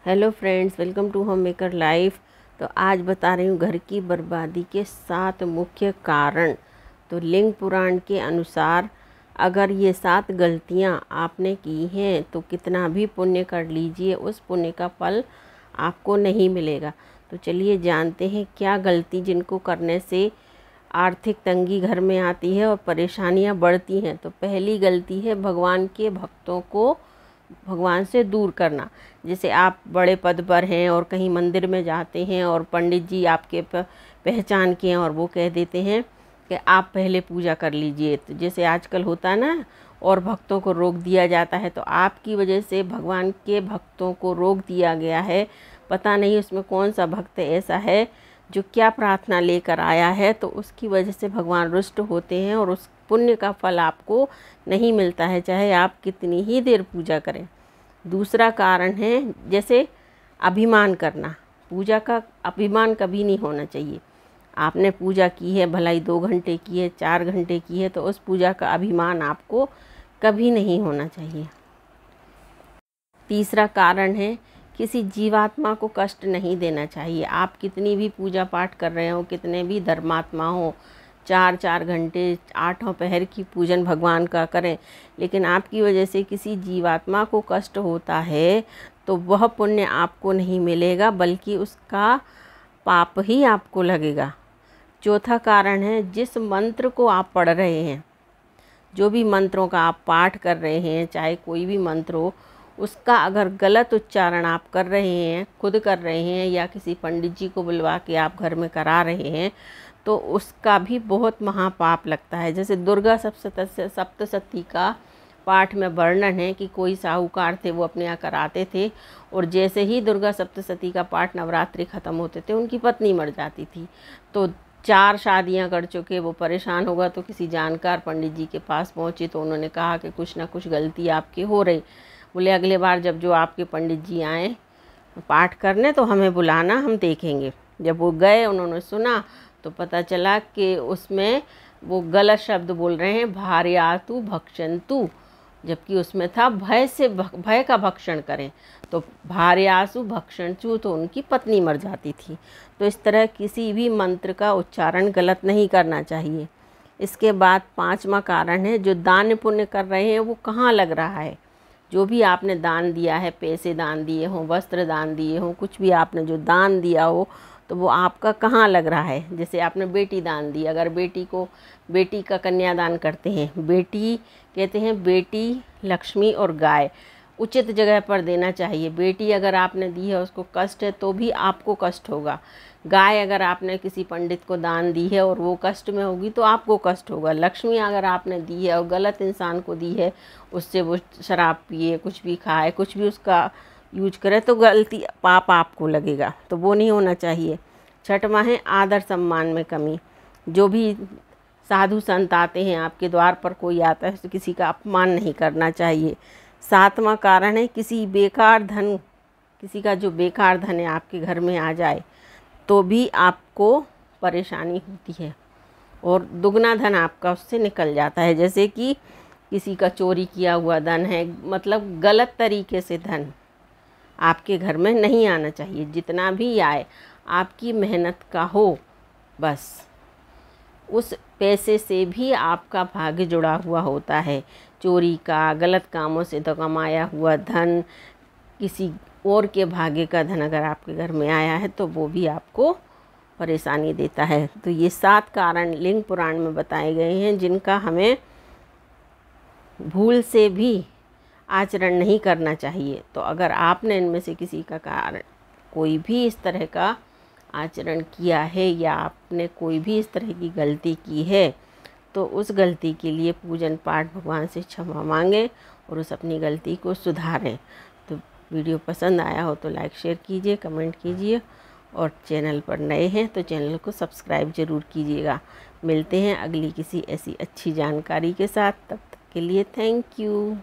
Hello friends, welcome to home maker life. तो आज बता रही हूँ घर की बर्बादी के 7 मुख्य कारण। तो लिंग पुराण के अनुसार अगर ये 7 गलतियाँ आपने की हैं तो कितना भी पुण्य कर लीजिए, उस पुण्य का फल आपको नहीं मिलेगा। तो चलिए जानते हैं क्या गलती जिनको करने से आर्थिक तंगी घर में आती है और परेशानियाँ बढ़ती हैं। तो पहली गलती है भगवान के भक्तों को भगवान से दूर करना। जैसे आप बड़े पद पर हैं और कहीं मंदिर में जाते हैं और पंडित जी आपके पहचान के हैं और वो कह देते हैं कि आप पहले पूजा कर लीजिए। तो जैसे आजकल होता है ना, और भक्तों को रोक दिया जाता है। तो आपकी वजह से भगवान के भक्तों को रोक दिया गया है। पता नहीं उसमें कौन सा भक्त ऐसा है जो क्या प्रार्थना लेकर आया है, तो उसकी वजह से भगवान रुष्ट होते हैं और उस पुण्य का फल आपको नहीं मिलता है, चाहे आप कितनी ही देर पूजा करें। दूसरा कारण है जैसे अभिमान करना। पूजा का अभिमान कभी नहीं होना चाहिए। आपने पूजा की है, भलाई 2 घंटे की है, 4 घंटे की है, तो उस पूजा का अभिमान आपको कभी नहीं होना चाहिए। तीसरा कारण है किसी जीवात्मा को कष्ट नहीं देना चाहिए। आप कितनी भी पूजा पाठ कर रहे हो, कितने भी धर्मात्मा हो, 4-4 घंटे 8 पहर की पूजन भगवान का करें, लेकिन आपकी वजह से किसी जीवात्मा को कष्ट होता है तो वह पुण्य आपको नहीं मिलेगा, बल्कि उसका पाप ही आपको लगेगा। चौथा कारण है जिस मंत्र को आप पढ़ रहे हैं, जो भी मंत्रों का आप पाठ कर रहे हैं, चाहे कोई भी मंत्र हो, उसका अगर गलत उच्चारण आप कर रहे हैं, खुद कर रहे हैं या किसी पंडित जी को बुलवा के आप घर में करा रहे हैं, तो उसका भी बहुत महापाप लगता है। जैसे दुर्गा सप्तशती का पाठ में वर्णन है कि कोई साहूकार थे, वो अपने यहाँ कराते थे और जैसे ही दुर्गा सप्तशती का पाठ नवरात्रि ख़त्म होते थे उनकी पत्नी मर जाती थी। तो 4 शादियाँ कर चुके, वो परेशान होगा तो किसी जानकार पंडित जी के पास पहुँचे। तो उन्होंने कहा कि कुछ ना कुछ गलती आपकी हो रही। बोले अगले बार जब जो आपके पंडित जी आए पाठ करने तो हमें बुलाना, हम देखेंगे। जब वो गए, उन्होंने सुना तो पता चला कि उसमें वो गलत शब्द बोल रहे हैं, भार्यातु भक्षन्तु, जबकि उसमें था भय का भक्षण करें। तो भार्यासु भक्षन्तु, तो उनकी पत्नी मर जाती थी। तो इस तरह किसी भी मंत्र का उच्चारण गलत नहीं करना चाहिए। इसके बाद 5वां कारण है जो दान पुण्य कर रहे हैं वो कहाँ लग रहा है। जो भी आपने दान दिया है, पैसे दान दिए हों, वस्त्र दान दिए हों, कुछ भी आपने जो दान दिया हो, तो वो आपका कहाँ लग रहा है। जैसे आपने बेटी दान दी, अगर बेटी का कन्यादान करते हैं, बेटी कहते हैं बेटी, लक्ष्मी और गाय, उचित जगह पर देना चाहिए। बेटी अगर आपने दी है उसको कष्ट है तो भी आपको कष्ट होगा। गाय अगर आपने किसी पंडित को दान दी है और वो कष्ट में होगी तो आपको कष्ट होगा। लक्ष्मी अगर आपने दी है और गलत इंसान को दी है, उससे वो शराब पिए, कुछ भी खाए, कुछ भी उसका यूज करे, तो गलती पाप आपको लगेगा। तो वो नहीं होना चाहिए। 6वां है आदर सम्मान में कमी। जो भी साधु संत आते हैं, आपके द्वार पर कोई आता है तो किसी का अपमान नहीं करना चाहिए। 7वां कारण है किसी का जो बेकार धन है आपके घर में आ जाए तो भी आपको परेशानी होती है और दुगना धन आपका उससे निकल जाता है। जैसे कि किसी का चोरी किया हुआ धन है, मतलब गलत तरीके से धन आपके घर में नहीं आना चाहिए। जितना भी आए आपकी मेहनत का हो, बस उस पैसे से भी आपका भाग्य जुड़ा हुआ होता है। चोरी का, गलत कामों से तो कमाया हुआ धन, किसी और के भाग्य का धन अगर आपके घर में आया है तो वो भी आपको परेशानी देता है। तो ये 7 कारण लिंग पुराण में बताए गए हैं जिनका हमें भूल से भी आचरण नहीं करना चाहिए। तो अगर आपने इनमें से किसी का कारण कोई भी इस तरह का आचरण किया है या आपने कोई भी इस तरह की गलती की है, तो उस गलती के लिए पूजन पाठ भगवान से क्षमा मांगें और उस अपनी गलती को सुधारें। तो वीडियो पसंद आया हो तो लाइक शेयर कीजिए, कमेंट कीजिए और चैनल पर नए हैं तो चैनल को सब्सक्राइब ज़रूर कीजिएगा। मिलते हैं अगली किसी ऐसी अच्छी जानकारी के साथ। तब तक के लिए थैंक यू।